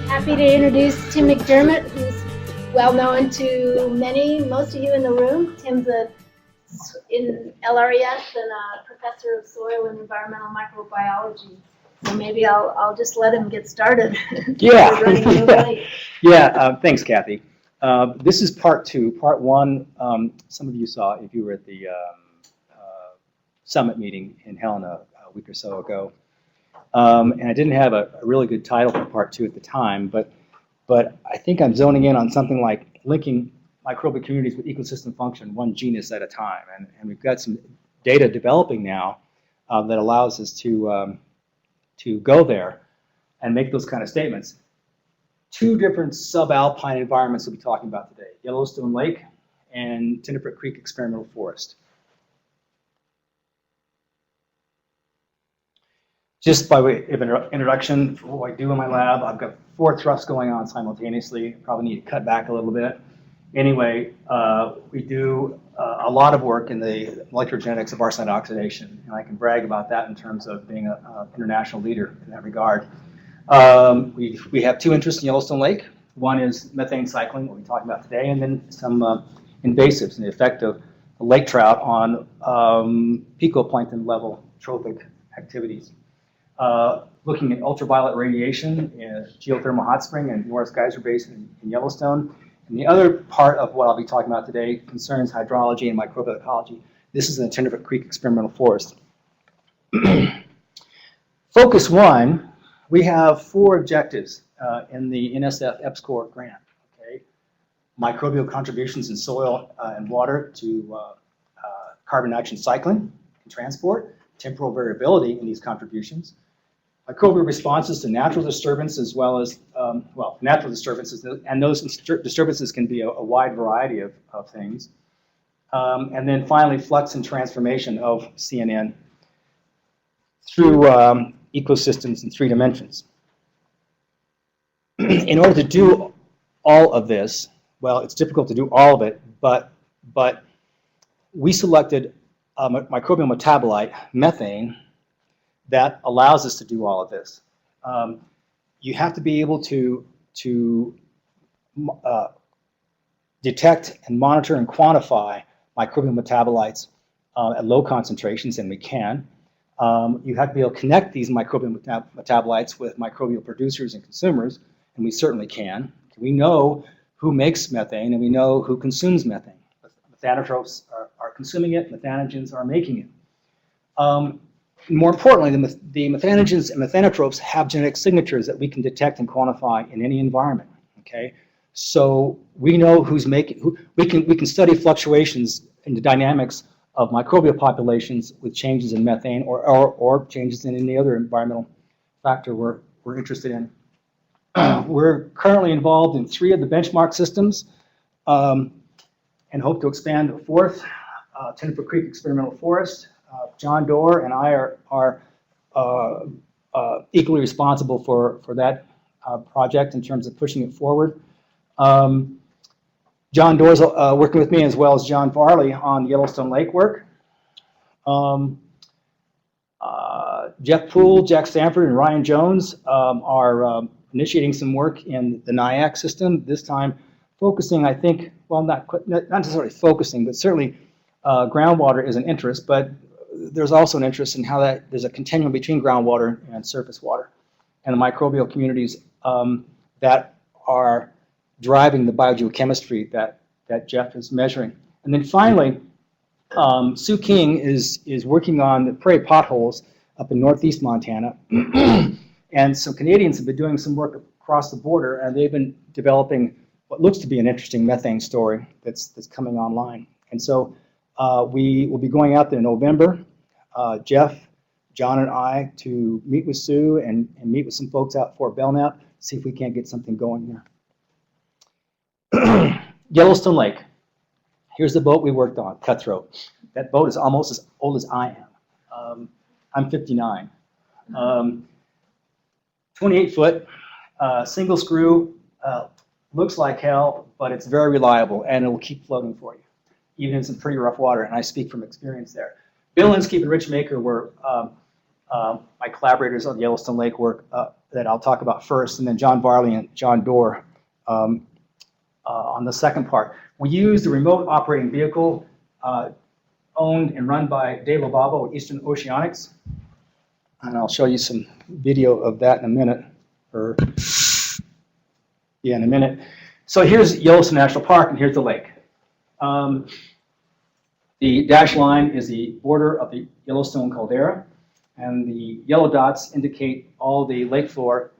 Happy to introduce Tim McDermott, who's well known to most of you in the room. Tim's in LRES and a professor of soil and environmental microbiology. So maybe I'll just let him get started. Yeah. Thanks, Kathy. This is part two. Part one, some of you saw if you were at the summit meeting in Helena a week or so ago. And I didn't have a really good title for part two at the time, but I think I'm zoning in on something like linking microbial communities with ecosystem function, one genus at a time. And we've got some data developing now that allows us to go there and make those kind of statements. Two different subalpine environments we'll be talking about today, Yellowstone Lake and Tenderfoot Creek experimental forest. Just by way of introduction for what I do in my lab, I've got 4 thrusts going on simultaneously. Probably need to cut back a little bit. Anyway, we do a lot of work in the molecular genetics of arsenic oxidation, and I can brag about that in terms of being an international leader in that regard. We have 2 interests in Yellowstone Lake. One is methane cycling, what we're talking about today, and then some invasives and the effect of the lake trout on picoplankton level trophic activities. Looking at ultraviolet radiation in geothermal hot spring and Norris Geyser Basin in Yellowstone. And the other part of what I'll be talking about today concerns hydrology and microbial ecology. This is in the Tenderfoot Creek experimental forest. Focus 1, we have 4 objectives in the NSF-EPSCOR grant. Okay? Microbial contributions in soil and water to carbon nitrogen cycling and transport, temporal variability in these contributions, microbial responses to natural disturbance as well as, natural disturbances, and those disturbances can be a wide variety of things. And then finally, flux and transformation of CNN through ecosystems in 3 dimensions. In order to do all of this, well, it's difficult to do all of it, but we selected a microbial metabolite, methane, that allows us to do all of this. You have to be able to detect and monitor and quantify microbial metabolites at low concentrations, and we can. You have to be able to connect these microbial metabolites with microbial producers and consumers, and we certainly can. We know who makes methane, and we know who consumes methane. Methanotrophs are consuming it, methanogens are making it. More importantly, the methanogens and methanotrophs have genetic signatures that we can detect and quantify in any environment. Okay, so we know who's making. We can study fluctuations in the dynamics of microbial populations with changes in methane or changes in any other environmental factor we're interested in. We're currently involved in 3 of the benchmark systems, and hope to expand a 4th, Tenderfoot Creek experimental forest. John Doerr and I are equally responsible for that project in terms of pushing it forward. John Doerr's working with me as well as John Farley on Yellowstone Lake work. Jeff Poole, Jack Sanford, and Ryan Jones are initiating some work in the NIAC system, this time focusing, I think, well, not necessarily focusing, but certainly groundwater is an interest, but there's also an interest in how there's a continuum between groundwater and surface water and the microbial communities that are driving the biogeochemistry that Jeff is measuring. And then finally, Sue King is working on the prairie potholes up in northeast Montana. And some Canadians have been doing some work across the border, and they've been developing what looks to be an interesting methane story that's coming online. And so we will be going out there in November, Jeff, John, and I, to meet with Sue and meet with some folks out at Fort Belknap, see if we can't get something going here. Yellowstone Lake. Here's the boat we worked on, Cutthroat. That boat is almost as old as I am. I'm 59. 28 foot, single screw, looks like hell, but it's very reliable and it will keep floating for you, even in some pretty rough water, and I speak from experience there. Bill Linsky and Rich Maker were my collaborators on the Yellowstone Lake work that I'll talk about first, and then John Varley and John Dorr on the second part. We used a remote operating vehicle owned and run by Dave Lobabo at Eastern Oceanics, and I'll show you some video of that in a minute, in a minute. So here's Yellowstone National Park, and here's the lake. The dashed line is the border of the Yellowstone caldera, and the yellow dots indicate all the lake floor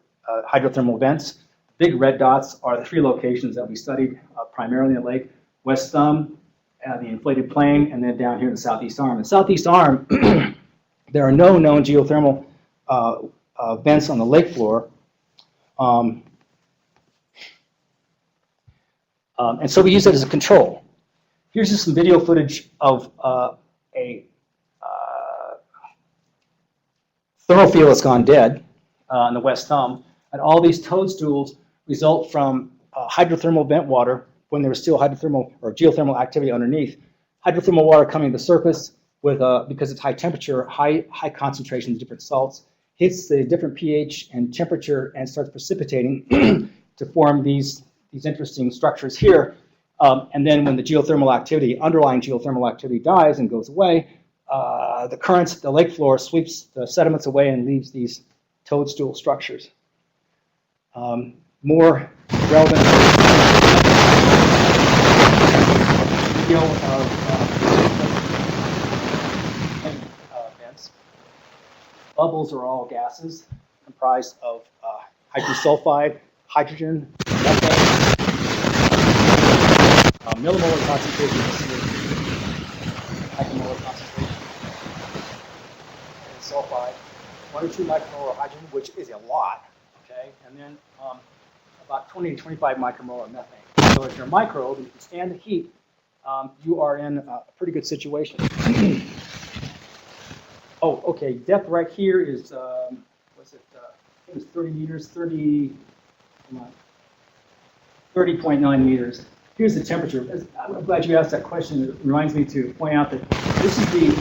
hydrothermal vents. Big red dots are the 3 locations that we studied primarily in the lake: West Thumb, the inflated plain, and then down here the southeast arm. The southeast arm, there are no known geothermal vents on the lake floor. And so we use it as a control. Here's just some video footage of a thermal field that's gone dead in the West Thumb. And all these toadstools result from hydrothermal vent water when there was still hydrothermal or geothermal activity underneath. Hydrothermal water coming to the surface with, because it's high temperature, high concentrations of different salts, hits the different pH and temperature and starts precipitating to form these interesting structures here. And then when the geothermal activity, underlying geothermal activity dies and goes away, the currents, the lake floor sweeps the sediments away and leaves these toadstool structures. More relevant video of vents. Bubbles are all gases comprised of hydrosulfide, hydrogen, methane, millimolar concentration of CO2, micromolar concentration, and sulfide, 1 or 2 micromolar hydrogen, which is a lot, okay, and then about 20 to 25 micromolar methane. So if you're a microbe and you can stand the heat, you are in a pretty good situation. Oh, okay, depth right here is, what's it, it was 30 meters, 30.9 meters. Here's the temperature. I'm glad you asked that question. It reminds me to point out that this is the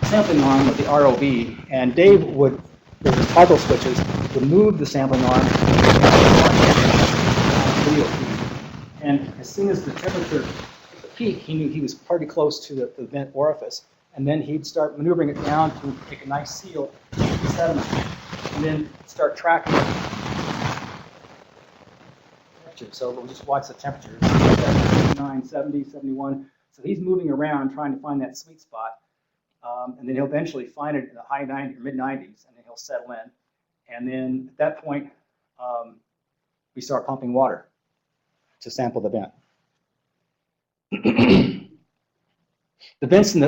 sampling arm of the ROV, and Dave would, with the toggle switches, would move the sampling arm video feed. And as soon as the temperature hit the peak, he knew he was pretty close to the vent orifice, and then he'd start maneuvering it down to make a nice seal of the sediment, and then start tracking it. So we'll just watch the temperature. 79, 70, 71. So he's moving around trying to find that sweet spot. And then he'll eventually find it in the high 90s or mid 90s, and then he'll settle in. And then at that point, we start pumping water to sample the vent. The vents in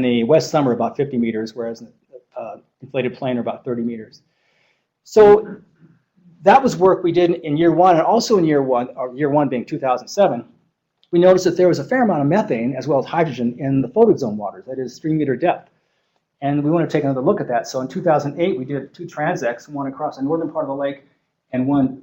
the West Thumb are about 50 meters, whereas in the inflated plain are about 30 meters. So that was work we did in year 1, and also in year 1, or year 1 being 2007, we noticed that there was a fair amount of methane as well as hydrogen in the photic zone waters, that is 3 meter depth. And we want to take another look at that. So in 2008, we did 2 transects, one across the northern part of the lake and one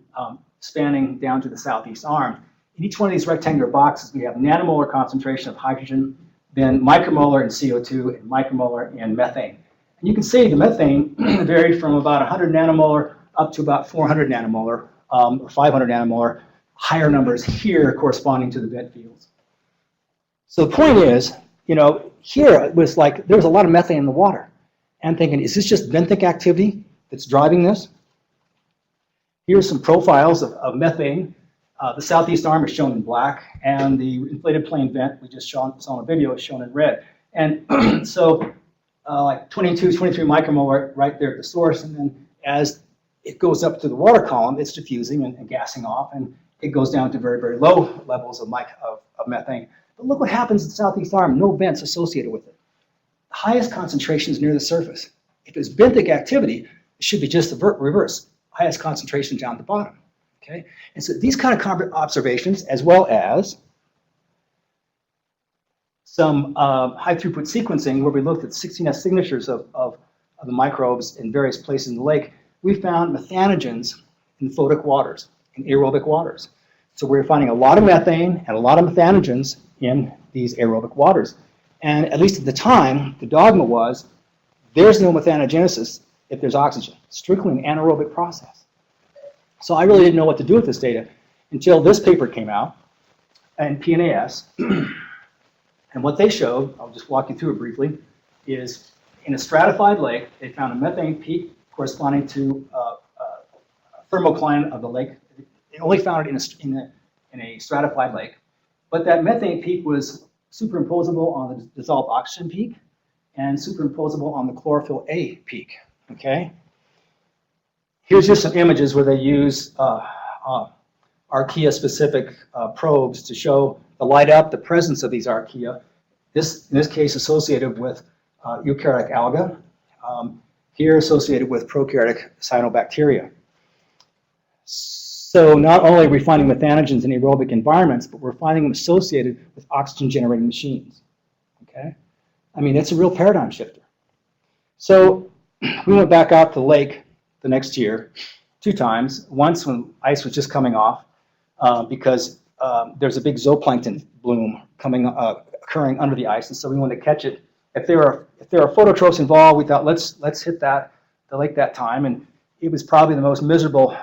spanning down to the southeast arm. In each one of these rectangular boxes, we have nanomolar concentration of hydrogen, then micromolar in CO2 and micromolar in methane. And you can see the methane varied from about 100 nanomolar up to about 400 nanomolar or 500 nanomolar, higher numbers here corresponding to the vent fields. So the point is, you know, here it was like there was a lot of methane in the water. And I'm thinking, is this just benthic activity that's driving this? Here's some profiles of methane. The southeast arm is shown in black, and the inflated plain vent we just saw in a video is shown in red. And so like 22, 23 micromolar right there at the source, and then as it goes up to the water column, it's diffusing and gassing off, and it goes down to very, very low levels of methane. But look what happens in the southeast arm, no vents associated with it. The highest concentration is near the surface. If it's benthic activity, it should be just the reverse, highest concentration down at the bottom. Okay? And so these kind of observations, as well as some high throughput sequencing where we looked at 16S signatures of the microbes in various places in the lake, we found methanogens in photic waters, in aerobic waters. So we're finding a lot of methane and a lot of methanogens in these aerobic waters. And at least at the time, the dogma was there's no methanogenesis if there's oxygen. Strictly an anaerobic process. So I really didn't know what to do with this data until this paper came out in PNAS. And what they showed, I'll just walk you through it briefly, is in a stratified lake, they found a methane peak corresponding to a thermocline of the lake. They only found it in a stratified lake. But that methane peak was superimposable on the dissolved oxygen peak and superimposable on the chlorophyll A peak, okay? Here's just some images where they use archaea-specific probes to show the light up the presence of these archaea, in this case associated with eukaryotic alga, here associated with prokaryotic cyanobacteria. So not only are we finding methanogens in aerobic environments, but we're finding them associated with oxygen-generating machines, okay? I mean, it's a real paradigm shifter. So we went back out to the lake the next year 2 times, once when ice was just coming off, because there's a big zooplankton bloom occurring under the ice, and so we wanted to catch it. If there are phototrophs involved, we thought let's hit the lake that time, and it was probably the most miserable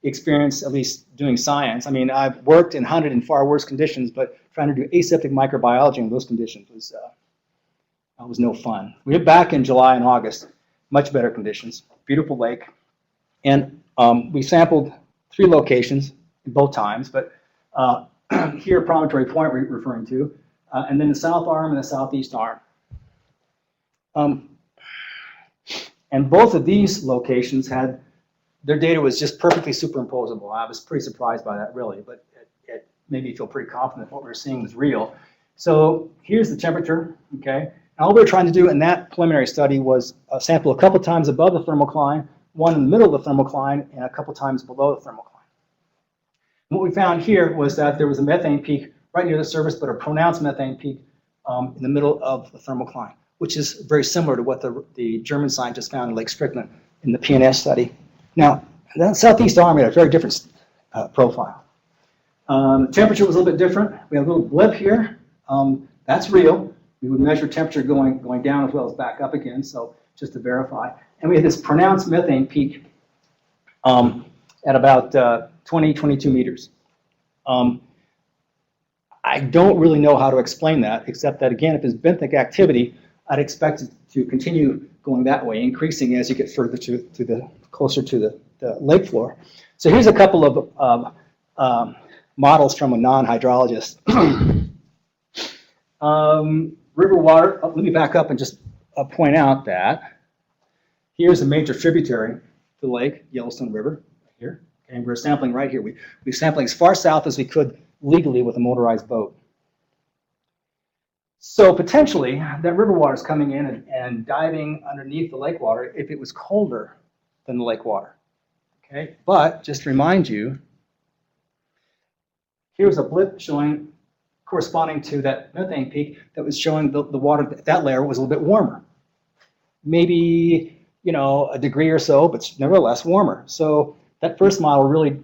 experience, at least doing science. I mean, I've worked and hunted in far worse conditions, but trying to do aseptic microbiology in those conditions was no fun. We were back in July and August, much better conditions, beautiful lake, and we sampled 3 locations both times, but here Promontory Point we're referring to, and then the south arm and the southeast arm. And both of these locations had, their data was just perfectly superimposable. I was pretty surprised by that, really, but it made me feel pretty confident what we were seeing was real. So here's the temperature, okay? And all we were trying to do in that preliminary study was sample a couple times above the thermocline, one in the middle of the thermocline, and a couple times below the thermocline. And what we found here was that there was a methane peak right near the surface, but a pronounced methane peak in the middle of the thermocline, which is very similar to what the German scientists found in Lake Strickland in the PNS study. Now, that southeast arm had a very different profile. Temperature was a little bit different. We have a little blip here. That's real. We would measure temperature going down as well as back up again, so just to verify. And we had this pronounced methane peak at about 20, 22 meters. I don't really know how to explain that, except that, again, if it's benthic activity, I'd expect it to continue going that way, increasing as you get further closer to the lake floor. So here's a couple of models from a non-hydrologist. River water, let me back up and just point out that here's a major tributary to the lake, Yellowstone River, right here. And we're sampling right here. We're sampling as far south as we could legally with a motorized boat. So potentially, that river water is coming in and diving underneath the lake water if it was colder than the lake water. Okay, but just to remind you, here's a blip showing corresponding to that methane peak that was showing the water, that layer was a little bit warmer. Maybe, a degree or so, but nevertheless warmer. So that first model really,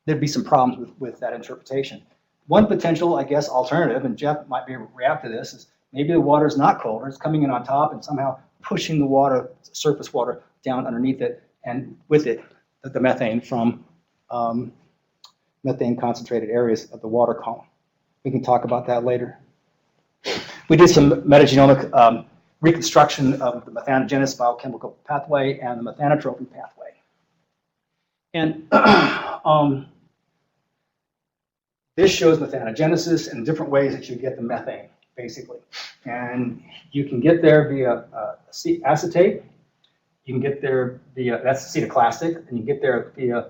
there'd be some problems with that interpretation. One potential, I guess, alternative, and Jeff might be able to react to this, is maybe the water is not colder, it's coming in on top and somehow pushing the water, surface water, down underneath it, and with it, the methane from methane concentrated areas of the water column. We can talk about that later. We did some metagenomic reconstruction of the methanogenesis biochemical pathway and the methanotrophy pathway. And this shows methanogenesis and different ways that you get the methane, basically. And you can get there via acetate. You can get there via, that's acetoclastic, and you can get there via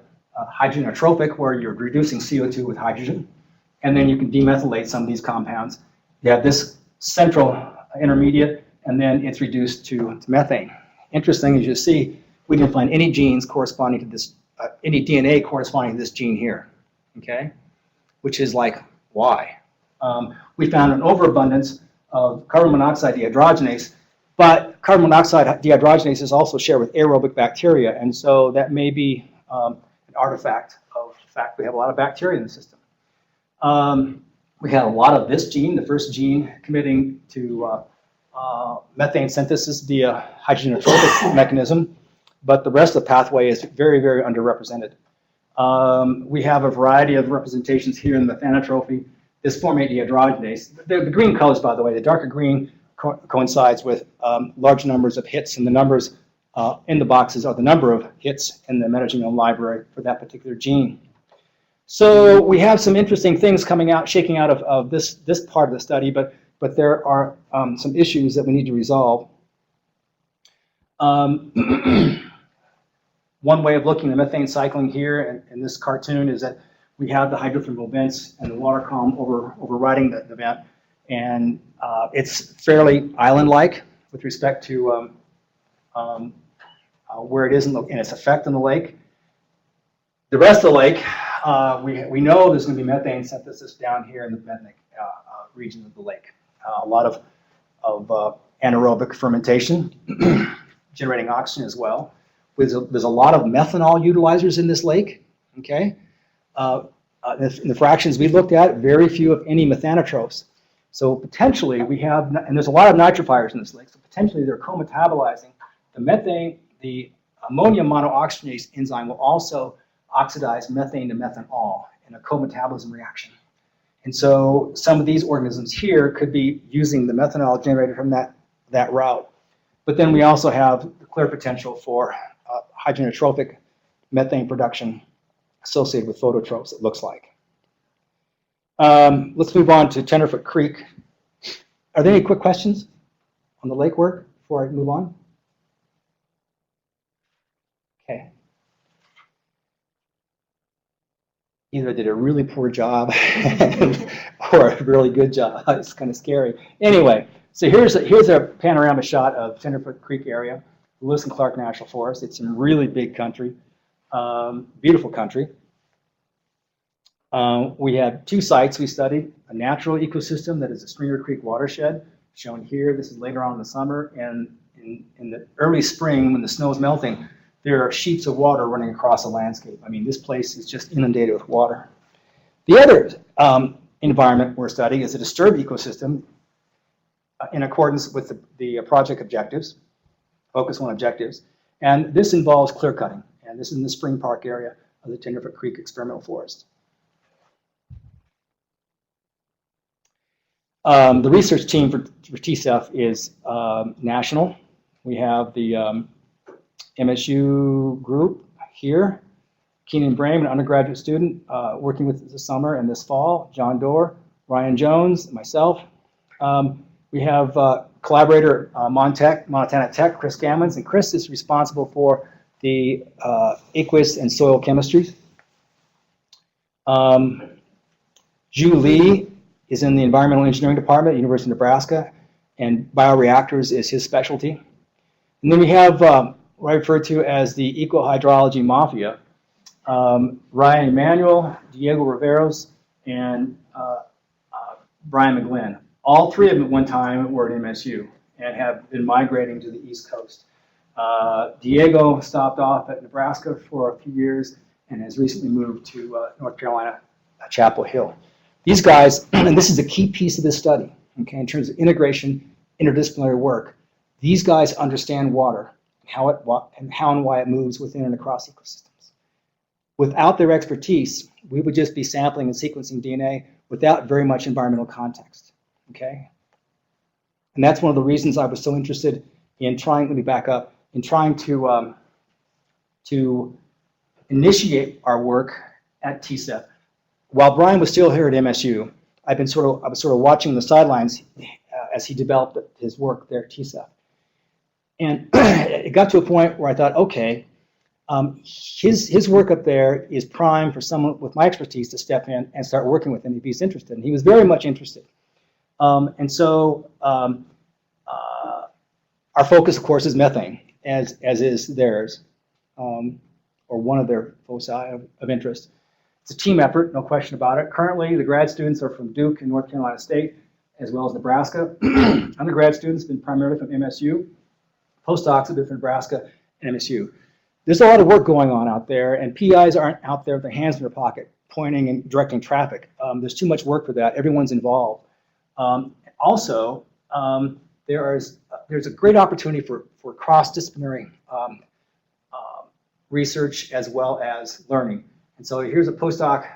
hydrogenotrophic, where you're reducing CO2 with hydrogen. And then you can demethylate some of these compounds. You have this central intermediate, and then it's reduced to methane. Interesting, as you see, we didn't find any genes corresponding to this, any DNA corresponding to this gene here, okay? Which is like, why? We found an overabundance of carbon monoxide dehydrogenase, but carbon monoxide dehydrogenase is also shared with aerobic bacteria, and so that may be an artifact of the fact we have a lot of bacteria in the system. We had a lot of this gene, the first gene committing to methane synthesis via hydrogen mechanism, but the rest of the pathway is very, very underrepresented. We have a variety of representations here in the methanotrophy. This formate dehydrogenase, the green colors, by the way, the darker green coincides with large numbers of hits, and the numbers in the boxes are the number of hits in the metagenome library for that particular gene. So we have some interesting things coming out, shaking out of this part of the study, but there are some issues that we need to resolve. One way of looking at methane cycling here in this cartoon is that we have the hydrothermal vents and the water column overriding the vent, and it's fairly island-like with respect to where it is and its effect on the lake. The rest of the lake, we know there's going to be methane synthesis down here in the benthic region of the lake. A lot of anaerobic fermentation, generating oxygen as well. There's a lot of methanol utilizers in this lake. Okay, in the fractions we looked at, very few of any methanotrophs. So potentially we have, and there's a lot of nitrifiers in this lake. So potentially they're co-metabolizing the methane. The ammonium monooxygenase enzyme will also oxidize methane to methanol in a co-metabolism reaction. And so some of these organisms here could be using the methanol generated from that route. But then we also have the clear potential for hydroneotrophic methane production associated with phototrophs, it looks like. Let's move on to Tenderfoot Creek. Are there any quick questions on the lake work before I move on? Okay. Either I did a really poor job or a really good job. It's kind of scary. Anyway, so here's a panorama shot of Tenderfoot Creek area, Lewis and Clark National Forest. It's some really big country, beautiful country. We have two sites we studied, a natural ecosystem that is a Stringer Creek watershed, shown here. This is later on in the summer, and in the early spring when the snow is melting, there are sheets of water running across the landscape. I mean, this place is just inundated with water. The other environment we're studying is a disturbed ecosystem in accordance with the project objectives, Focus 1 objectives, and this involves clear cutting, and this is in the Spring Park area of the Tenderfoot Creek Experimental Forest. The research team for TCEF is national. We have the MSU group here, Keenan Brame, an undergraduate student working with this summer and this fall, John Doerr, Ryan Jones, myself. We have collaborator Montana Tech, Chris Gammons, and Chris is responsible for the aqueous and soil chemistry. Ju Lee is in the environmental engineering department at University of Nebraska, and bioreactors is his specialty. And then we have what I refer to as the eco-hydrology mafia, Ryan Emanuel, Diego Riveros, and Brian McGlynn. All three of them at one time were at MSU and have been migrating to the East Coast. Diego stopped off at Nebraska for a few years and has recently moved to North Carolina, Chapel Hill. These guys, and this is a key piece of this study, okay, in terms of integration, interdisciplinary work, these guys understand water and how and why it moves within and across ecosystems. Without their expertise, we would just be sampling and sequencing DNA without very much environmental context, okay? And that's one of the reasons I was so interested in trying, let me back up, in trying to initiate our work at TCEF. While Brian was still here at MSU, I was sort of watching the sidelines as he developed his work there at TCEF. And it got to a point where I thought, okay, his work up there is prime for someone with my expertise to step in and start working with him if he's interested. And he was very much interested. And so our focus, of course, is methane, as is theirs, or one of their foci of interest. It's a team effort, no question about it. Currently, the grad students are from Duke and North Carolina State, as well as Nebraska. Undergrad students have been primarily from MSU. Postdocs have been from Nebraska and MSU. There's a lot of work going on out there, and PIs aren't out there with their hands in their pocket pointing and directing traffic. There's too much work for that. Everyone's involved. Also, there's a great opportunity for cross-disciplinary research as well as learning. And so here's a postdoc,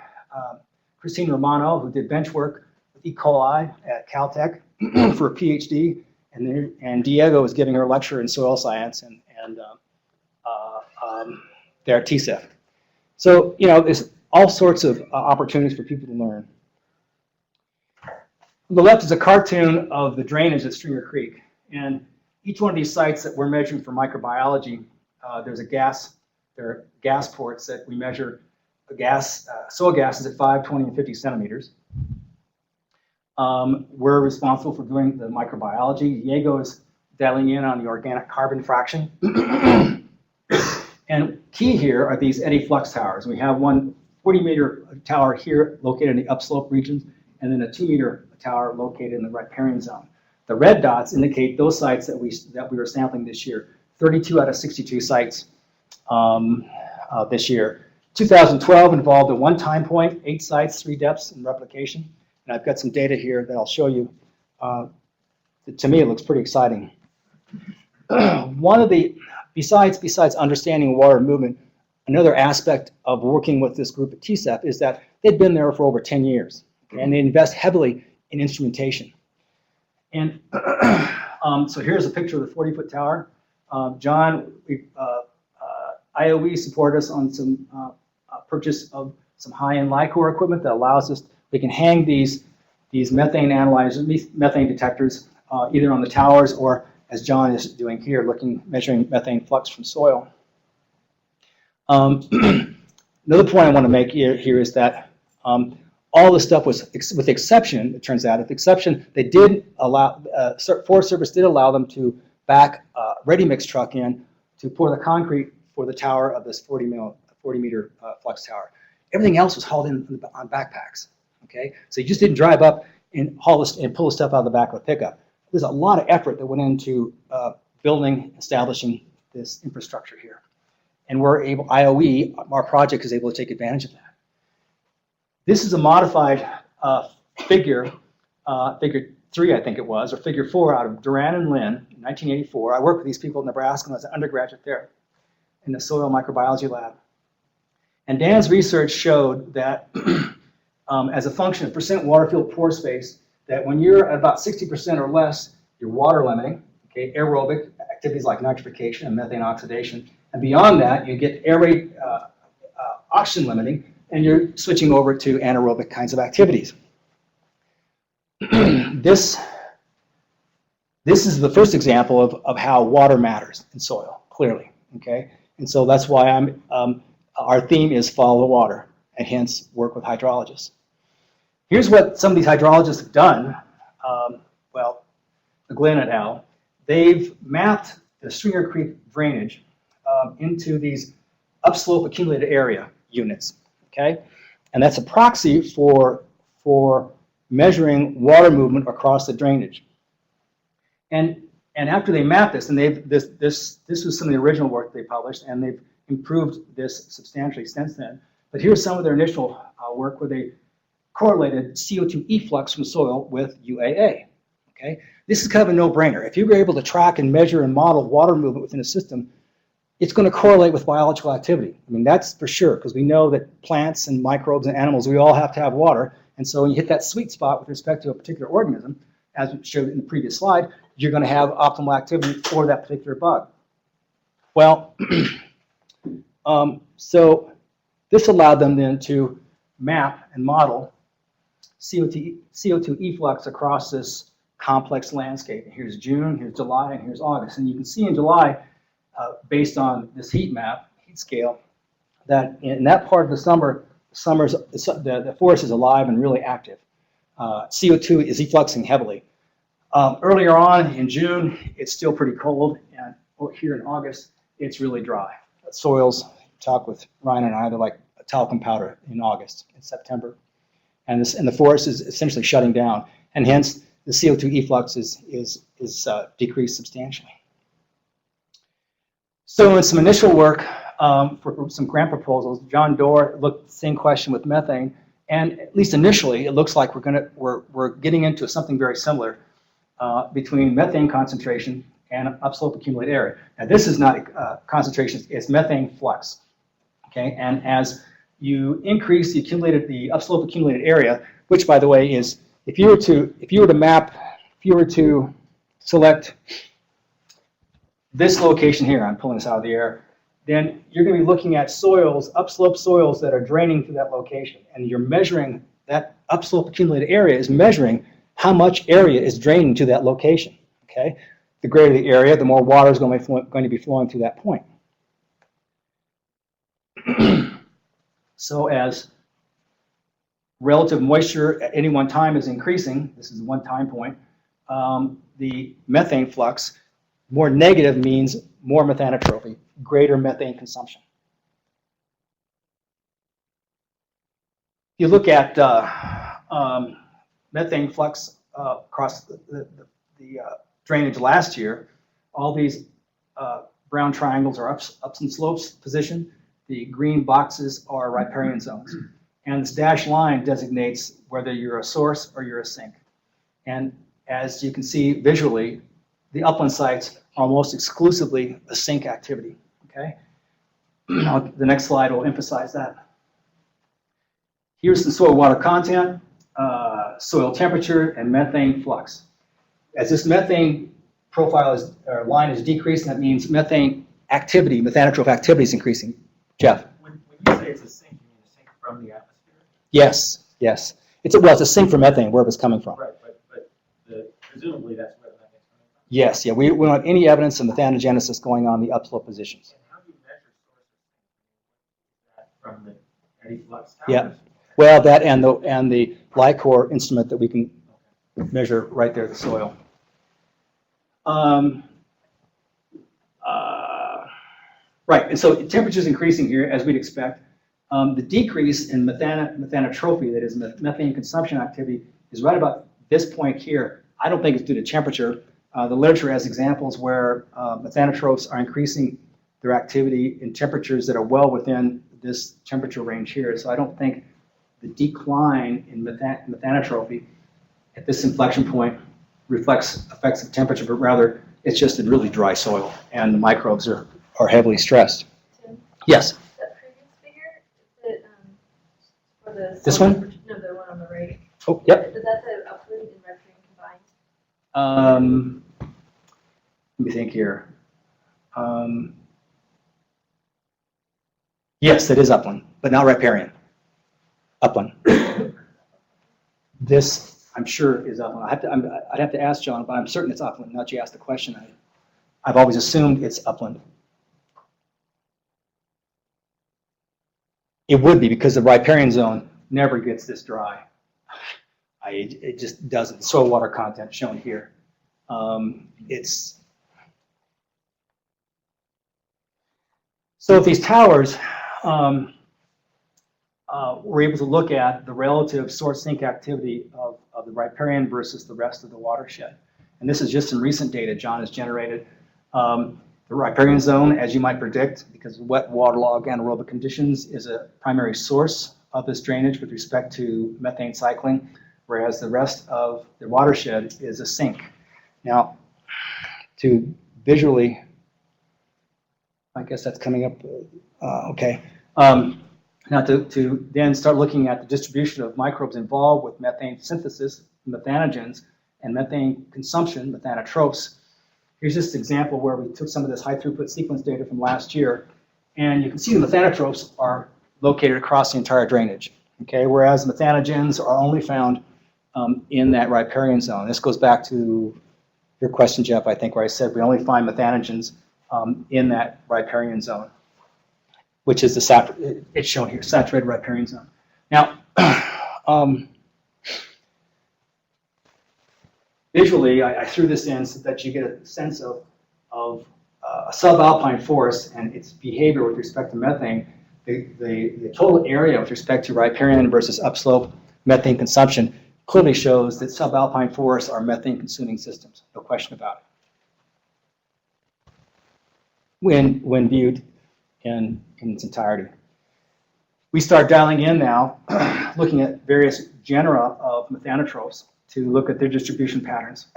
Christine Romano, who did bench work with E. coli at Caltech for a PhD, and Diego is giving her a lecture in soil science and there at TCEF. So, you know, there's all sorts of opportunities for people to learn. On the left is a cartoon of the drainage at Stringer Creek. And each one of these sites that we're measuring for microbiology, there are gas ports that we measure the gas, soil gases at 5, 20, and 50 centimeters. We're responsible for doing the microbiology. Diego is dialing in on the organic carbon fraction. And key here are these eddy flux towers. We have one 40-meter tower here located in the upslope regions, and then a 2-meter tower located in the riparian zone. The red dots indicate those sites that we were sampling this year. 32 out of 62 sites this year. 2012 involved at one time point, 8 sites, 3 depths in replication. And I've got some data here that I'll show you. To me, it looks pretty exciting. One of the, besides understanding water movement, another aspect of working with this group at TCEF is that they've been there for over 10 years, okay, and they invest heavily in instrumentation. And so here's a picture of the 40-foot tower. John, IOE supported us on some purchase of some high-end LICOR equipment that allows us, we can hang these methane analyzers, these methane detectors, either on the towers or, as John is doing here, measuring methane flux from soil. Another point I want to make here is that all this stuff was, with the exception, it turns out, with the exception, they did allow, Forest Service did allow them to back a ready-mix truck in to pour the concrete for the tower of this 40-meter flux tower. Everything else was hauled in on backpacks, okay? So you just didn't drive up and haul this and pull the stuff out of the back of a pickup. There's a lot of effort that went into building, establishing this infrastructure here. And we're able, IOE, our project is able to take advantage of that. This is a modified figure 3, I think it was, or figure 4 out of Duran and Lynn in 1984. I worked with these people in Nebraska when I was an undergraduate there in the soil microbiology lab. And Dan's research showed that as a function of percent water-filled pore space, that when you're at about 60% or less, you're water limiting, okay, aerobic activities like nitrification and methane oxidation. And beyond that, you get air rate oxygen limiting, and you're switching over to anaerobic kinds of activities. This is the first example of how water matters in soil, clearly, okay? And so that's why our theme is follow the water, and hence work with hydrologists. Here's what some of these hydrologists have done. Well, Glenn et al. They've mapped the Stringer Creek drainage into these upslope accumulated area units, okay? And that's a proxy for measuring water movement across the drainage. And after they mapped this, and this was some of the original work they published, and they've improved this substantially since then. But here's some of their initial work where they correlated CO2 efflux from soil with UAA. Okay, this is kind of a no-brainer. If you were able to track and measure and model water movement within a system, it's going to correlate with biological activity. I mean, that's for sure, because we know that plants and microbes and animals, we all have to have water. And so when you hit that sweet spot with respect to a particular organism, as we showed in the previous slide, you're going to have optimal activity for that particular bug. Well, so this allowed them then to map and model CO2 efflux across this complex landscape. And here's June, here's July, and here's August. And you can see in July, based on this heat map, heat scale, that in that part of the summer, the forest is alive and really active. CO2 is effluxing heavily. Earlier on in June, it's still pretty cold, and here in August, it's really dry. Soils, talk with Ryan and I, they're like a talcum powder in August, in September. And the forest is essentially shutting down, and hence the CO2 efflux is decreased substantially. So in some initial work, for some grant proposals. John Doerr looked at the same question with methane, and at least initially, it looks like we're getting into something very similar between methane concentration and upslope accumulated area. Now, this is not concentration; it's methane flux. Okay, and as you increase the upslope accumulated area, which, by the way, is if you were to select this location here, I'm pulling this out of the air, then you're going to be looking at soils, upslope soils that are draining to that location, and you're measuring that upslope accumulated area is measuring how much area is draining to that location. Okay, the greater the area, the more water is going to be flowing through that point. So as relative moisture at any one time is increasing, this is one time point, the methane flux, more negative means more methanotrophy, greater methane consumption. If you look at methane flux across the drainage last year, all these brown triangles are ups and slopes position. The green boxes are riparian zones. And this dashed line designates whether you're a source or you're a sink. And as you can see visually, the upland sites are almost exclusively a sink activity. Okay? The next slide will emphasize that. Here's the soil water content, soil temperature, and methane flux. As this methane profile line is decreasing, that means methane activity, methanotroph activity is increasing. Jeff? When you say it's a sink, you mean a sink from the atmosphere? Yes, yes. It's a sink for methane, wherever it's coming from. Right, but presumably that's where the methane's coming from? Yes, yeah. We don't have any evidence of methanogenesis going on in the upslope positions. And how do you measure sources from the eddy flux towers? Yeah. Well, that and the LICOR instrument that we can measure right there in the soil. Right, and so temperature is increasing here, as we'd expect. The decrease in methanotrophy, that is methane consumption activity, is right about this point here. I don't think it's due to temperature. The literature has examples where methanotrophs are increasing their activity in temperatures that are well within this temperature range here. So I don't think the decline in methanotrophy at this inflection point reflects effects of temperature, but rather it's just a really dry soil, and the microbes are heavily stressed. Tim, Yes? that previous figure, is it, for the... This one? No, the one on the right. Oh, yep. Is that the upland and riparian combined? Let me think here. Yes, it is upland, but not riparian. Upland. This, I'm sure, is upland. I'd have to ask John, but I'm certain it's upland. Now that you asked the question, I've always assumed it's upland. It would be, because the riparian zone never gets this dry. It just doesn't. Soil water content shown here. So if these towers we're able to look at the relative source sink activity of the riparian versus the rest of the watershed. And this is just some recent data John has generated. The riparian zone, as you might predict, because of wet, waterlogged, anaerobic conditions, is a primary source of this drainage with respect to methane cycling, whereas the rest of the watershed is a sink. Now, to visually, I guess that's coming up, okay. Now to then start looking at the distribution of microbes involved with methane synthesis, methanogens, and methane consumption, methanotrophs. Here's just an example where we took some of this high throughput sequence data from last year, and you can see the methanotrophs are located across the entire drainage, okay, whereas methanogens are only found in that riparian zone. This goes back to your question, Jeff, I think, where I said we only find methanogens in that riparian zone, which is it's shown here, saturated riparian zone. Now, visually, I threw this in so that you get a sense of a subalpine forest and its behavior with respect to methane. The total area with respect to riparian versus upslope methane consumption clearly shows that subalpine forests are methane-consuming systems, no question about it, when viewed in in its entirety. We start dialing in now, looking at various genera of methanotrophs to look at their distribution patterns,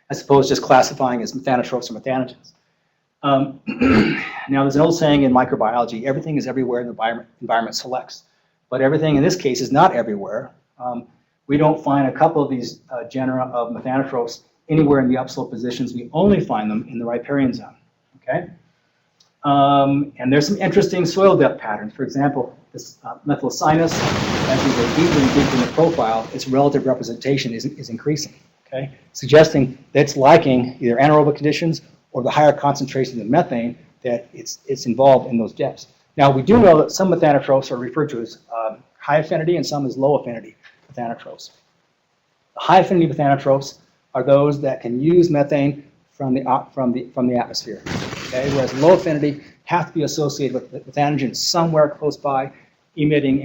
as opposed to just classifying as methanotrophs or methanogens. Now, there's an old saying in microbiology, everything is everywhere the environment selects. But everything in this case is not everywhere. We don't find a couple of these genera of methanotrophs anywhere in the upslope positions. We only find them in the riparian zone. Okay? And there's some interesting soil depth patterns. For example, this methylosinus, as we go deeper and deeper in the profile, its relative representation is increasing. Okay? Suggesting that it's liking either anaerobic conditions or the higher concentrations of methane that it's involved in those depths. Now, we do know that some methanotrophs are referred to as high affinity and some as low affinity methanotrophs. The high affinity methanotrophs are those that can use methane from the atmosphere. Okay? Whereas low affinity have to be associated with methanogens somewhere close by, emitting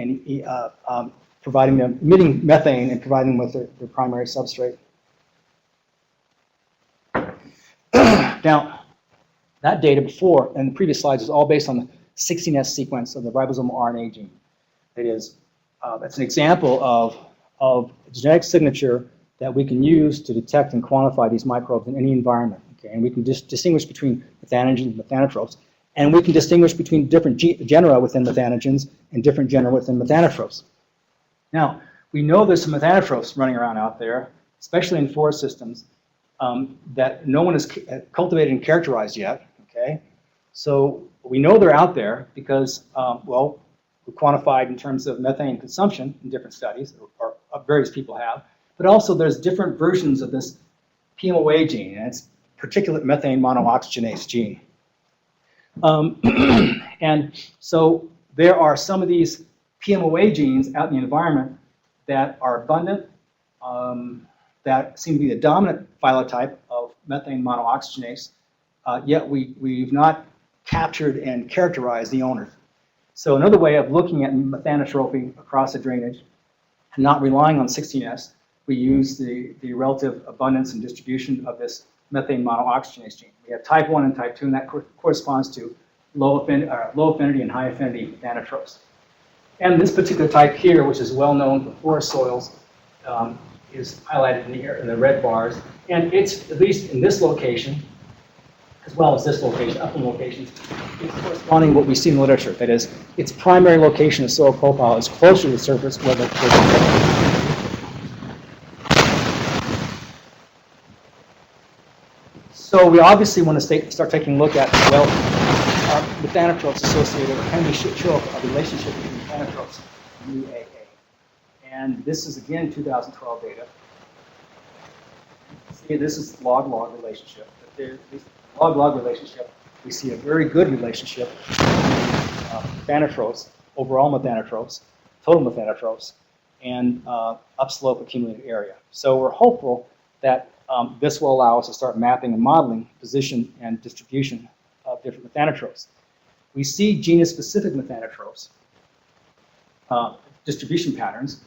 methane and providing them with their primary substrate. Now, that data before in the previous slides was all based on the 16S sequence of the ribosomal RNA gene. It is, that's an example of genetic signature that we can use to detect and quantify these microbes in any environment. Okay? And we can distinguish between methanogens and methanotrophs. And we can distinguish between different genera within methanogens and different genera within methanotrophs. Now, we know there's some methanotrophs running around out there, especially in forest systems, that no one has cultivated and characterized yet. Okay? So we know they're out there because, well, we're quantified in terms of methane consumption in different studies, or various people have. But also there's different versions of this PMOA gene, and it's particulate methane monooxygenase gene. And so there are some of these PMOA genes out in the environment that are abundant, that seem to be the dominant phylotype of methane monooxygenase, yet we've not captured and characterized the owners. So another way of looking at methanotrophy across the drainage and not relying on 16S, we use the relative abundance and distribution of this methane monooxygenase gene. We have type 1 and type 2, and that corresponds to low affinity and high affinity methanotrophs. And this particular type here, which is well known for forest soils, is highlighted in the red bars. And it's, at least in this location, as well as this location, upland locations, it's corresponding to what we see in the literature. That is, its primary location of soil profile is closer to the surface where So we obviously want to start taking a look at, well, are methanotrophs associated, or can we show a relationship between methanotrophs and UAA? And this is, again, 2012 data. See, this is log-log relationship. But there's this log-log relationship. We see a very good relationship between methanotrophs, overall methanotrophs, total methanotrophs, and upslope accumulated area. So we're hopeful that this will allow us to start mapping and modeling position and distribution of different methanotrophs. We see genus-specific methanotrophs, distribution patterns,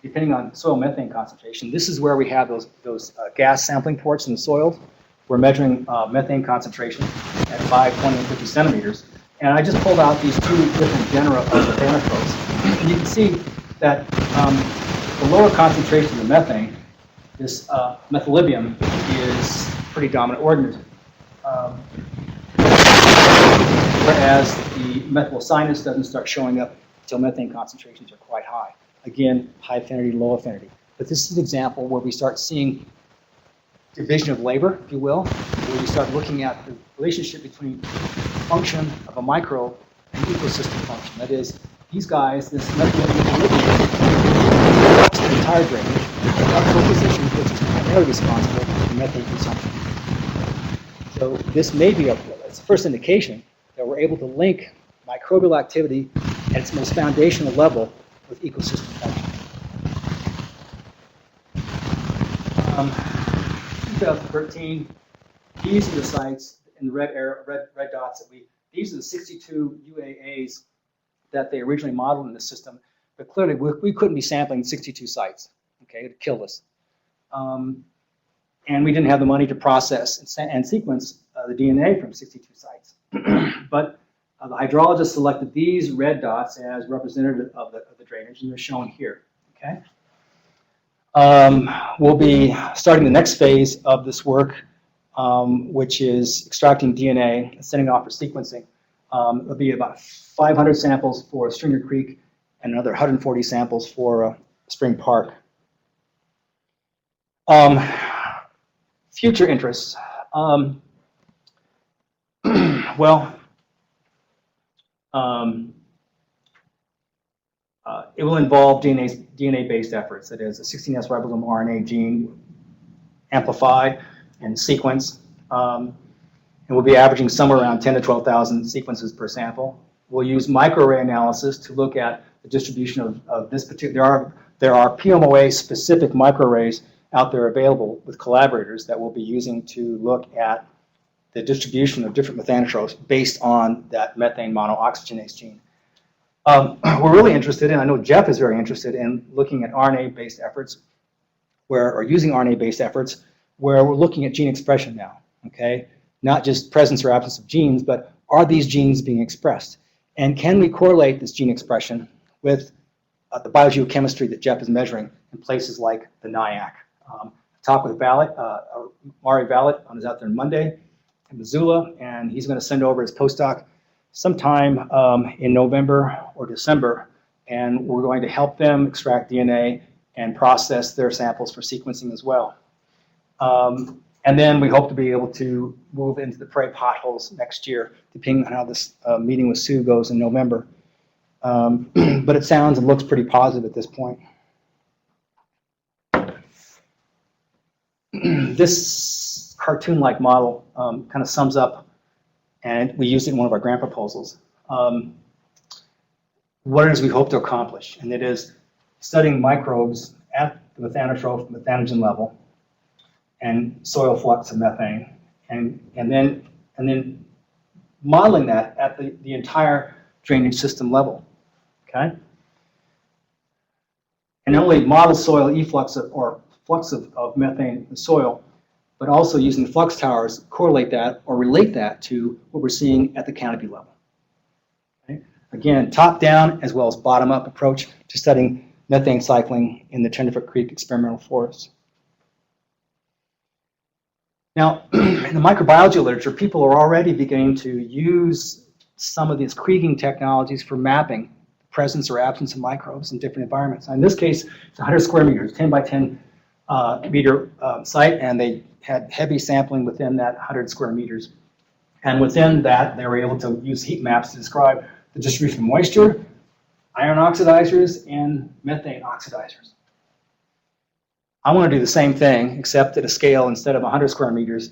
depending on soil methane concentration. This is where we have those gas sampling ports in the soil. We're measuring methane concentration at 5, 20, and 50 centimeters. And I just pulled out these two different genera of methanotrophs. And you can see that the lower concentration of methane, this methylibium, is pretty dominant organism. Whereas the methylosinus doesn't start showing up until methane concentrations are quite high. Again, high affinity, low affinity. But this is an example where we start seeing division of labor, if you will, where we start looking at the relationship between function of a microbe and ecosystem function. That is, these guys, this methylibium, the entire drainage, upper position, which is primarily responsible for methane consumption. So this may be it's the first indication that we're able to link microbial activity at its most foundational level with ecosystem function. 2013, these are the sites in the red dots that these are the 62 UAAs that they originally modeled in the system, but clearly we couldn't be sampling 62 sites, okay, to kill us. And we didn't have the money to process and sequence the DNA from 62 sites. But The hydrologist selected these red dots as representative of the drainage, and they're shown here. Okay. We'll be starting the next phase of this work, which is extracting DNA and sending it off for sequencing. It'll be about 500 samples for Stringer Creek and another 140 samples for Spring Park. Future interests. It will involve DNA-based efforts. That is, a 16S ribosome RNA gene amplified and sequenced. And we'll be averaging somewhere around 10 to 12,000 sequences per sample. We'll use microarray analysis to look at the distribution of this particular. There are PMOA-specific microarrays out there available with collaborators that we'll be using to look at the distribution of different methanotropes based on that methane monooxygenase gene. We're really interested, and I know Jeff is very interested in looking at RNA-based efforts, or using RNA-based efforts, where we're looking at gene expression now, okay? Not just presence or absence of genes, but are these genes being expressed? And can we correlate this gene expression with the biogeochemistry that Jeff is measuring in places like the NIAC? I talked with Mari Vallet on his out there on Monday in Missoula, and he's going to send over his postdoc sometime in November or December, and we're going to help them extract DNA and process their samples for sequencing as well. And then we hope to be able to move into the prairie potholes next year, depending on how this meeting with Sue goes in November. But it sounds and looks pretty positive at this point. This cartoon-like model kind of sums up, and we used it in one of our grant proposals, what it is we hope to accomplish. And it is studying microbes at the methanotroph, methanogen level, and soil flux of methane, and then modeling that at the entire drainage system level, okay? And not only model soil efflux or flux of methane in the soil, but also using the flux towers, correlate that or relate that to what we're seeing at the canopy level. Okay? Again, top-down as well as bottom-up approach to studying methane cycling in the Tenderfoot Creek experimental forest. Now, in the microbiology literature, people are already beginning to use some of these kriging technologies for mapping the presence or absence of microbes in different environments. In this case, it's 100 square meters, 10 by 10 meter site, and they had heavy sampling within that 100 square meters. And within that, they were able to use heat maps to describe the distribution of moisture, iron oxidizers, and methane oxidizers. I want to do the same thing, except at a scale, instead of 100 square meters,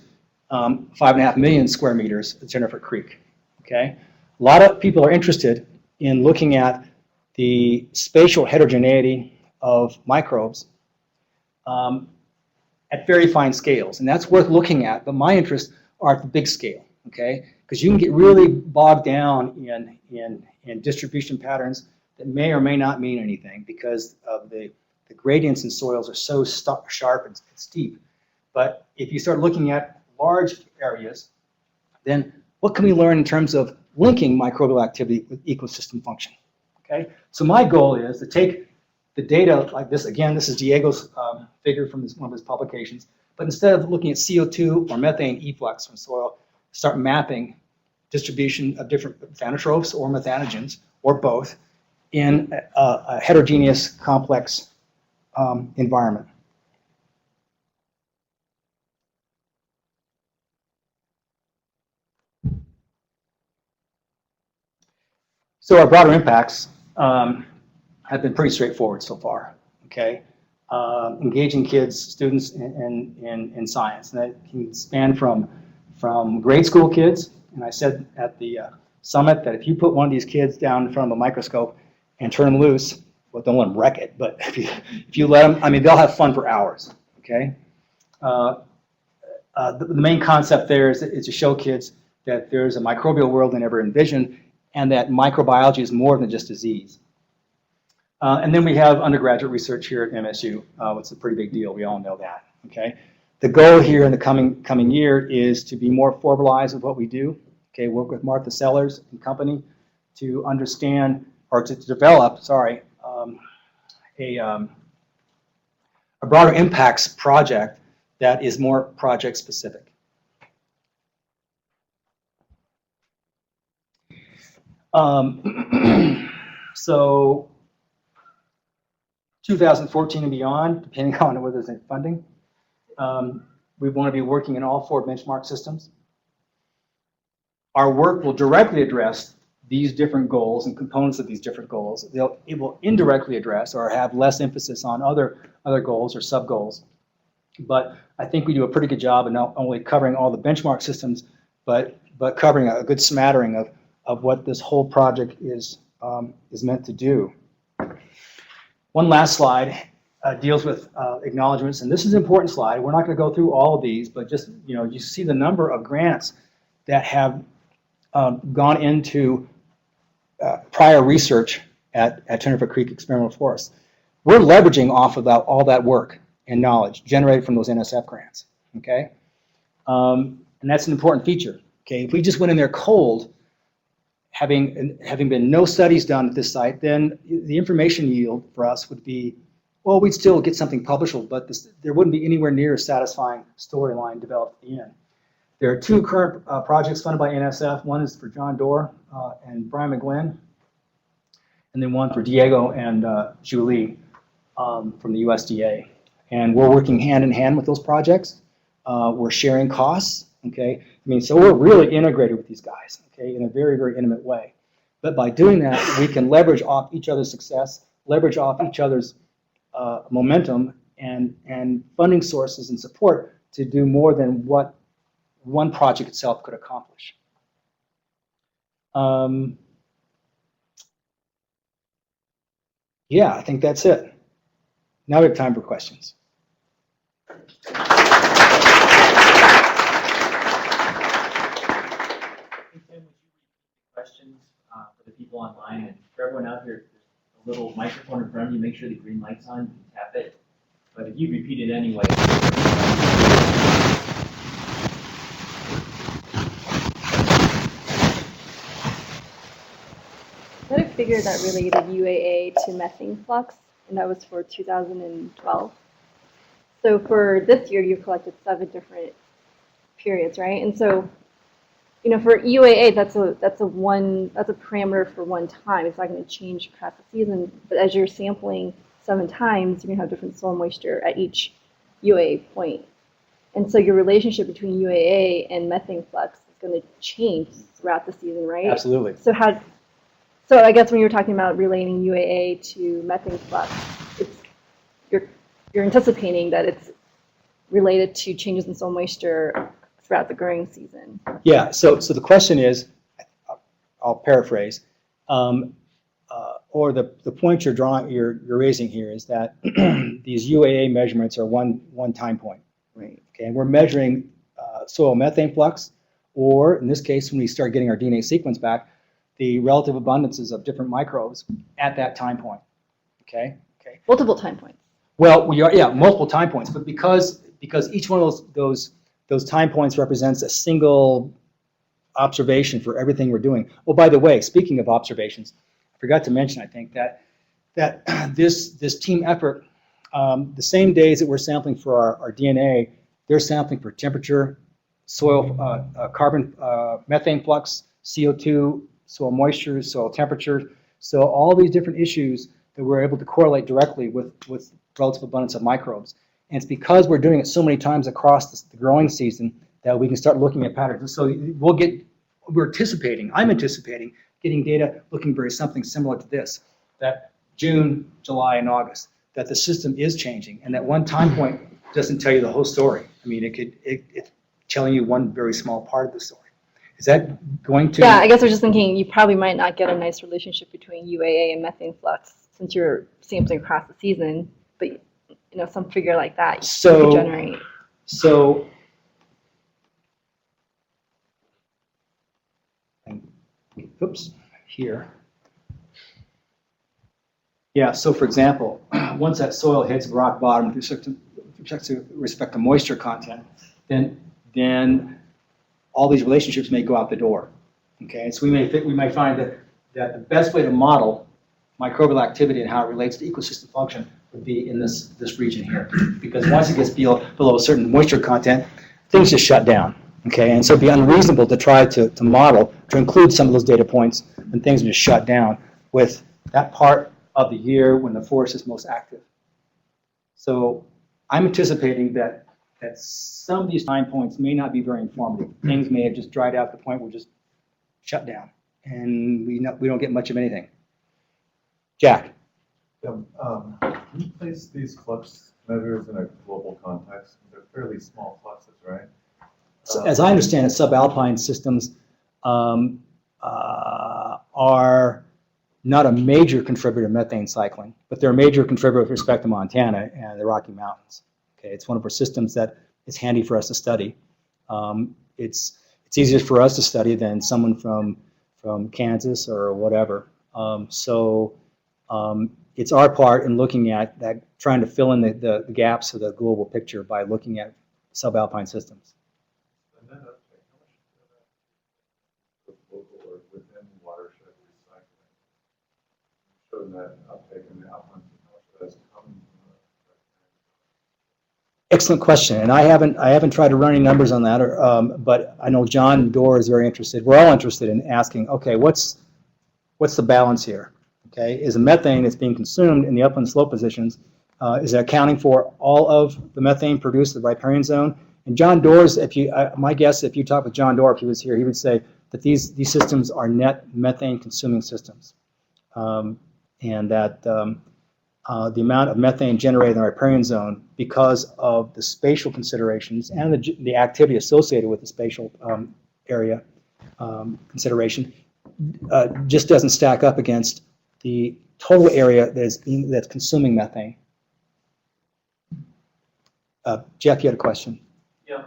5.5 million square meters at Tenderfoot Creek. Okay? A lot of people are interested in looking at the spatial heterogeneity of microbes at very fine scales, and that's worth looking at, but my interests are at the big scale, okay? Because you can get really bogged down in distribution patterns that may or may not mean anything because of the gradients in soils are so sharp and steep. But if you start looking at large areas, then what can we learn in terms of linking microbial activity with ecosystem function, okay? So my goal is to take the data like this. Again, this is Diego's figure from one of his publications. But instead of looking at CO2 or methane efflux from soil, start mapping distribution of different methanotropes or methanogens, or both, in a heterogeneous, complex environment. So our broader impacts have been pretty straightforward so far, okay? Engaging kids, students in science. And that can span from grade school kids, and I said at the summit that if you put one of these kids down in front of a microscope and turn them loose, well, don't let them wreck it, but if you let them, I mean, they'll have fun for hours, okay? The main concept there is to show kids that there's a microbial world they never envisioned, and that microbiology is more than just disease. And then we have undergraduate research here at MSU. It's a pretty big deal. We all know that. Okay. The goal here in the coming year is to be more formalized with what we do. Okay, work with Martha Sellers and company to understand, or to develop, sorry, a broader impacts project that is more project specific. So 2014 and beyond, depending on whether there's any funding, we want to be working in all 4 benchmark systems. Our work will directly address these different goals and components of these different goals. It will indirectly address or have less emphasis on other goals or sub-goals. But I think we do a pretty good job of not only covering all the benchmark systems, but covering a good smattering of what this whole project is meant to do. One last slide deals with acknowledgments, and this is an important slide. We're not going to go through all of these, but just, you see the number of grants that have gone into prior research at Tenderfoot Creek Experimental Forest. We're leveraging off of all that work and knowledge generated from those NSF grants, okay? And that's an important feature, okay? If we just went in there cold, having been no studies done at this site, then the information yield for us would be, well, we'd still get something publishable, but there wouldn't be anywhere near a satisfying storyline developed at the end. There are 2 current projects funded by NSF. One is for John Doerr and Brian McGlynn, and then one for Diego and Julie from the USDA. And we're working hand in hand with those projects. We're sharing costs, okay? So we're really integrated with these guys, okay, in a very, very intimate way. But by doing that, we can leverage off each other's success, leverage off each other's momentum and funding sources and support to do more than what one project itself could accomplish. Yeah, I think that's it. Now we have time for questions. Questions for the people online, and for everyone out there, there's a little microphone in front of you. Make sure the green light's on. You can tap it. But if you repeat it anyway. I had a figure that related UAA to methane flux, and that was for 2012. So for this year, you collected 7 different periods, right? And so, for UAA, that's a parameter for one time. It's not going to change across the season. But as you're sampling 7 times, you're going to have different soil moisture at each UAA point. And so your relationship between UAA and methane flux is going to change throughout the season, right? Absolutely. So I guess when you're talking about relating UAA to methane flux, you're anticipating that it's related to changes in soil moisture throughout the growing season. Yeah, so the question is, I'll paraphrase, or the point you're raising here is that these UAA measurements are one time point. Right. Okay, and we're measuring soil methane flux, or in this case, when we start getting our DNA sequence back, the relative abundances of different microbes at that time point. Okay. Multiple time points. Well, multiple time points, but because each one of those time points represents a single observation for everything we're doing. Oh, by the way, speaking of observations, I forgot to mention, I think, that this team effort, the same days that we're sampling for our DNA, they're sampling for temperature, soil, carbon, methane flux, CO2, soil moisture, soil temperature. So all these different issues that we're able to correlate directly with relative abundance of microbes. And it's because we're doing it so many times across the growing season that we can start looking at patterns. So I'm anticipating getting data looking very something similar to this, that June, July, and August, that the system is changing, and that one time point doesn't tell you the whole story. I mean, it's telling you one very small part of the story. Is that going to? Yeah, I guess I was just thinking you probably might not get a nice relationship between UAA and methane flux since you're sampling across the season, but some figure like that you could generate. So, oops, here. Yeah, so for example, once that soil hits rock bottom with respect to moisture content, then all these relationships may go out the door. Okay, and so we might find that the best way to model microbial activity and how it relates to ecosystem function would be in this region here. Because once it gets below a certain moisture content, things just shut down. Okay, and so it'd be unreasonable to try to model, to include some of those data points when things are just shut down with that part of the year when the forest is most active. So I'm anticipating that some of these time points may not be very informative. Things may have just dried out to the point where just shut down, and we don't get much of anything. Jack. Can you place these flux measures in a global context? They're fairly small fluxes, right? So, as I understand it, subalpine systems are not a major contributor to methane cycling, but they're a major contributor with respect to Montana and the Rocky Mountains. Okay, it's one of our systems that is handy for us to study. It's easier for us to study than someone from Kansas or whatever. It's our part in looking at that, trying to fill in the gaps of the global picture by looking at subalpine systems. And then uptake, how much of that local or within watershed recycling? Showing that uptake in the uplands, how much of that is coming from Excellent question, and I haven't tried to run any numbers on that, but I know John Doerr is very interested. We're all interested in asking, okay, what's the balance here? Okay, is the methane that's being consumed in the upland slope positions, is it accounting for all of the methane produced in the riparian zone? And John Doerr's, my guess, if you talk with John Doerr, if he was here, he would say that these systems are net methane consuming systems, and that the amount of methane generated in the riparian zone, because of the spatial considerations and the activity associated with the spatial area consideration, just doesn't stack up against the total area that's consuming methane. Jeff, you had a question. Yeah.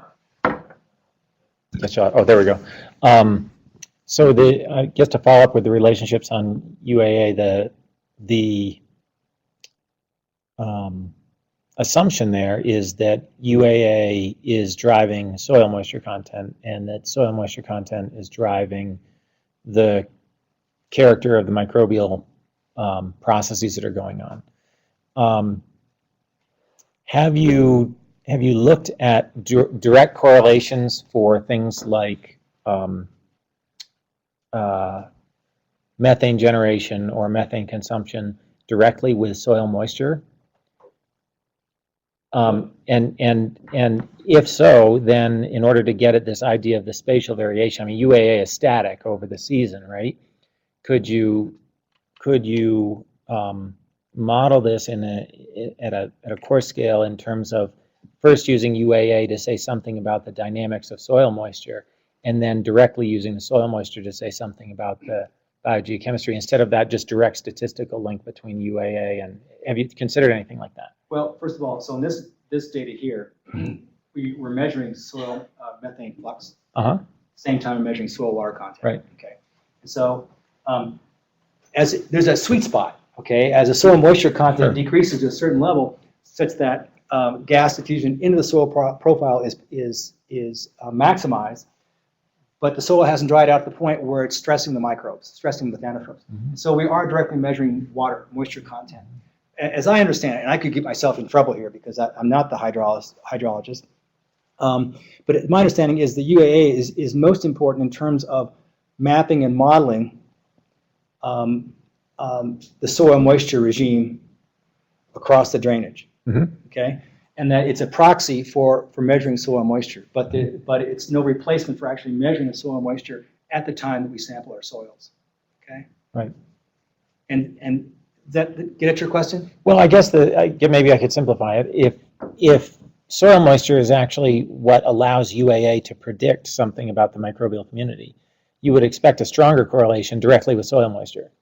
Yes, oh, there we go. So just to follow up with the relationships on UAA, the assumption there is that UAA is driving soil moisture content, and that soil moisture content is driving the character of the microbial processes that are going on. Have you looked at direct correlations for things like methane generation or methane consumption directly with soil moisture? And if so, then in order to get at this idea of the spatial variation, I mean, UAA is static over the season, right? Could you model this at a coarse scale in terms of first using UAA to say something about the dynamics of soil moisture, and then directly using the soil moisture to say something about the biogeochemistry, instead of that just direct statistical link between UAA? And have you considered anything like that? Well, first of all, so in this data here, we're measuring soil methane flux. Same time we're measuring soil water content. Right. Okay. And so as there's a sweet spot, okay, as the soil moisture content decreases to a certain level, such that gas diffusion into the soil profile is maximized, but the soil hasn't dried out to the point where it's stressing the microbes, stressing the Methanogens. So we are directly measuring water moisture content. As I understand it, and I could get myself in trouble here because I'm not the hydrologist, but my understanding is the UAA is most important in terms of mapping and modeling the soil moisture regime across the drainage. Okay, and that it's a proxy for measuring soil moisture, but it's no replacement for actually measuring the soil moisture at the time that we sample our soils. Okay. Right. And that get at your question? Well, I guess maybe I could simplify it. If soil moisture is actually what allows UAA to predict something about the microbial community, you would expect a stronger correlation directly with soil moisture.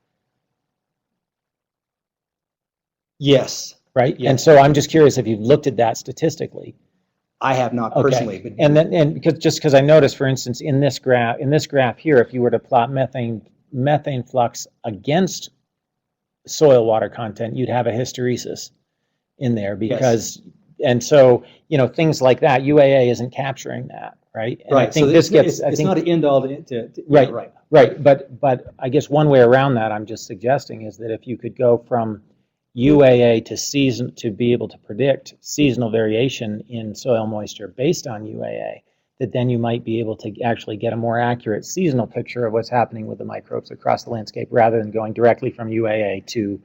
Yes. Right? Yes. And so I'm just curious if you've looked at that statistically. I have not personally. Okay. And because I noticed, for instance, in this graph here, if you were to plot methane flux against soil water content, you'd have a hysteresis in there because, yes. And so, things like that, UAA isn't capturing that, right? And Right, I think so this gets, it's not an end all to. Right. Right. Right, but I guess one way around that I'm just suggesting is that if you could go from UAA to season to be able to predict seasonal variation in soil moisture based on UAA, that then you might be able to actually get a more accurate seasonal picture of what's happening with the microbes across the landscape rather than going directly from UAA to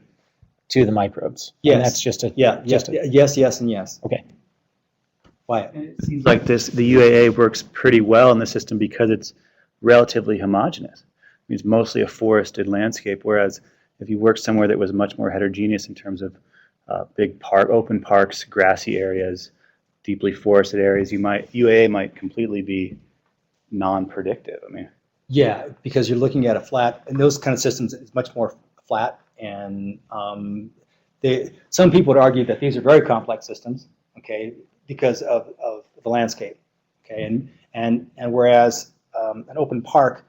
the microbes. Yes. And that's just a Yes, and yes. Okay. Wyatt. And it seems like the UAA works pretty well in the system because it's relatively homogeneous. I mean, it's mostly a forested landscape, whereas if you work somewhere that was much more heterogeneous in terms of big open parks, grassy areas, deeply forested areas, UAA might completely be non-predictive. I mean, Yeah, because you're looking at a flat, and those kind of systems is much more flat, and some people would argue that these are very complex systems, okay, because of the landscape, okay, and whereas an open park,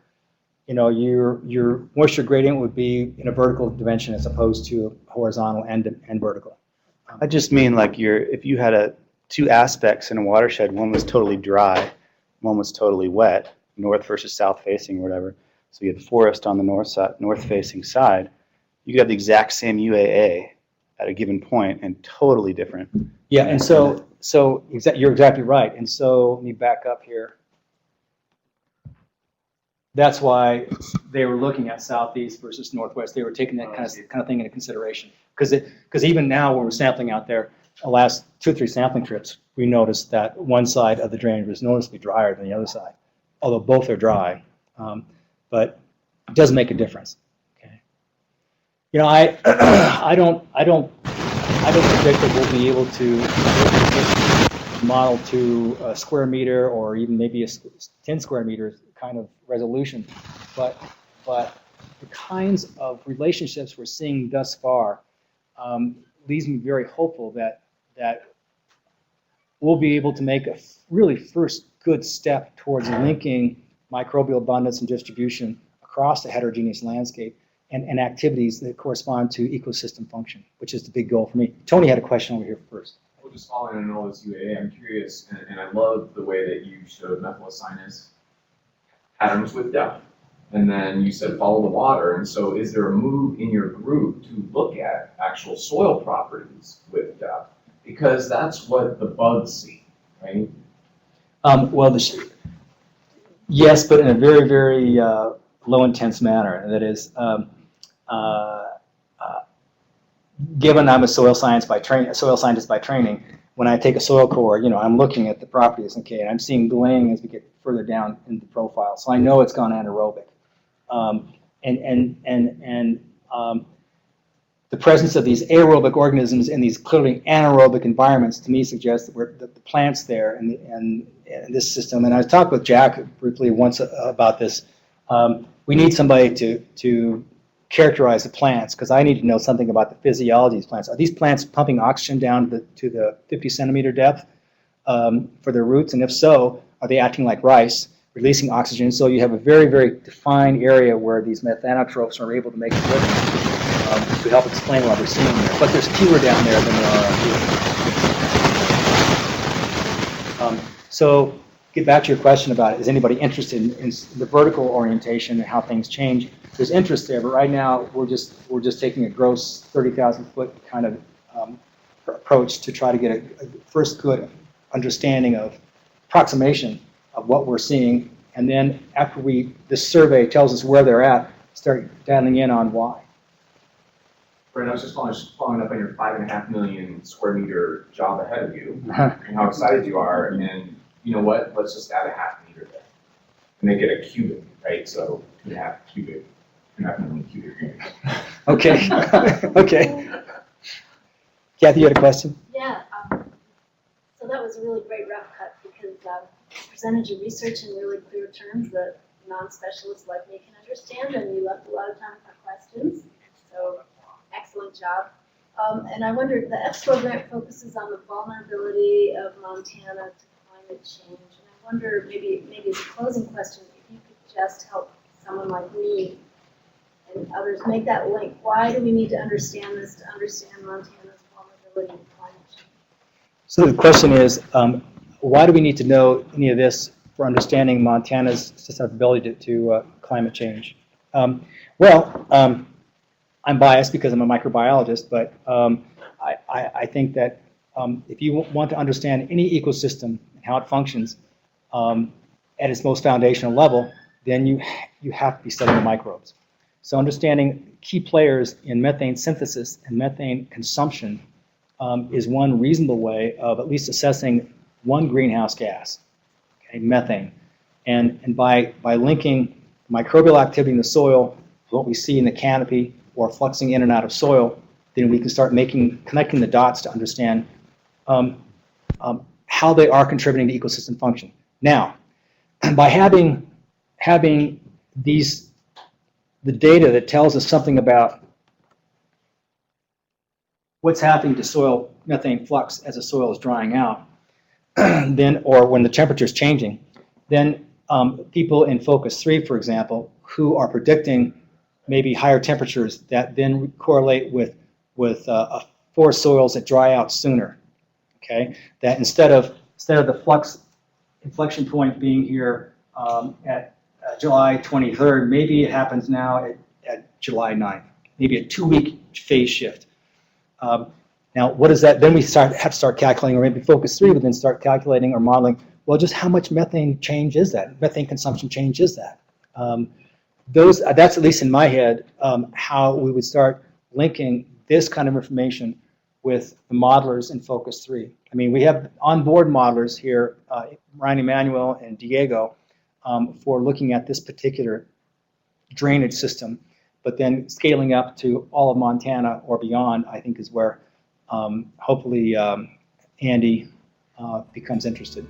you know, your moisture gradient would be in a vertical dimension as opposed to horizontal and vertical. I just mean like if you had two aspects in a watershed, one was totally dry, one was totally wet, north versus south facing or whatever. So you had forest on the north facing side. You could have the exact same UAA at a given point and totally different. Yeah, and so you're exactly right. And so let me back up here. That's why they were looking at southeast versus northwest. They were taking that kind of thing into consideration. Because even now when we're sampling out there, the last 2 or 3 sampling trips, we noticed that one side of the drainage was noticeably drier than the other side, although both are dry. But it does make a difference. Okay. You know, I don't predict that we'll be able to model to a square meter or even maybe a 10 square meters kind of resolution, but the kinds of relationships we're seeing thus far leaves me very hopeful that we'll be able to make a really first good step towards linking microbial abundance and distribution across the heterogeneous landscape and activities that correspond to ecosystem function, which is the big goal for me. Tony had a question over here first. Well, just following on all this UAA, I'm curious, and I love the way that you showed methylacinus patterns with depth. And then you said follow the water. And so is there a move in your group to look at actual soil properties with depth? Because that's what the bugs see, right? Well, yes, but in a very, very low intense manner. And that is, given I'm a soil scientist by training, when I take a soil core, you know, I'm looking at the properties, okay, and I'm seeing glaying as we get further down in the profile. So I know it's gone anaerobic. The presence of these aerobic organisms in these clearly anaerobic environments to me suggests that the plants there in this system, and I talked with Jack briefly once about this, we need somebody to characterize the plants, because I need to know something about the physiology of these plants. Are these plants pumping oxygen down to the 50 centimeter depth for their roots? And if so, are they acting like rice, releasing oxygen? So you have a very, very defined area where these methanotrophs are able to make a living to help explain what we're seeing there. But there's fewer down there than there are here. So get back to your question about is anybody interested in the vertical orientation and how things change. There's interest there, but right now we're just taking a gross 30,000 foot kind of approach to try to get a first good understanding of approximation of what we're seeing, and then after this survey tells us where they're at, start dialing in on why. Brent, I was just following up on your 5.5 million square meter job ahead of you and how excited you are. And you know what? Let's just add a half meter there and make it a cubic, right? So 2.5 cubic, 2.5 million cubic meters. Okay. Okay. Kathy, you had a question? Yeah, so that was a really great rough cut because you presented your research in really clear terms that non-specialists like me can understand, and you left a lot of time for questions. So excellent job. And I wondered, the EPSCOR grant focuses on the vulnerability of Montana to climate change. And I wonder, maybe as a closing question, if you could just help someone like me and others make that link. Why do we need to understand this to understand Montana's vulnerability to climate change? So the question is, why do we need to know any of this for understanding Montana's susceptibility to climate change? I'm biased because I'm a microbiologist, but I think that if you want to understand any ecosystem and how it functions at its most foundational level, then you have to be studying the microbes. So understanding key players in methane synthesis and methane consumption is one reasonable way of at least assessing one greenhouse gas, okay, methane. And by linking microbial activity in the soil, what we see in the canopy, or fluxing in and out of soil, then we can start connecting the dots to understand how they are contributing to ecosystem function. Now, by having the data that tells us something about what's happening to soil methane flux as the soil is drying out, then, or when the temperature is changing, then people in Focus 3, for example, who are predicting maybe higher temperatures that then correlate with forest soils that dry out sooner. Okay, that instead of the flux inflection point being here at July 23rd, maybe it happens now at July 9th, maybe a 2-week phase shift. Now, what is that? Then we have to start calculating, or maybe Focus 3 would then start calculating or modeling, well, just how much methane change is that? Methane consumption change is that? That's at least in my head how we would start linking this kind of information with the modelers in Focus 3. I mean, we have onboard modelers here, Ryan Emanuel and Diego, for looking at this particular drainage system, but then scaling up to all of Montana or beyond, I think is where hopefully Andy becomes interested.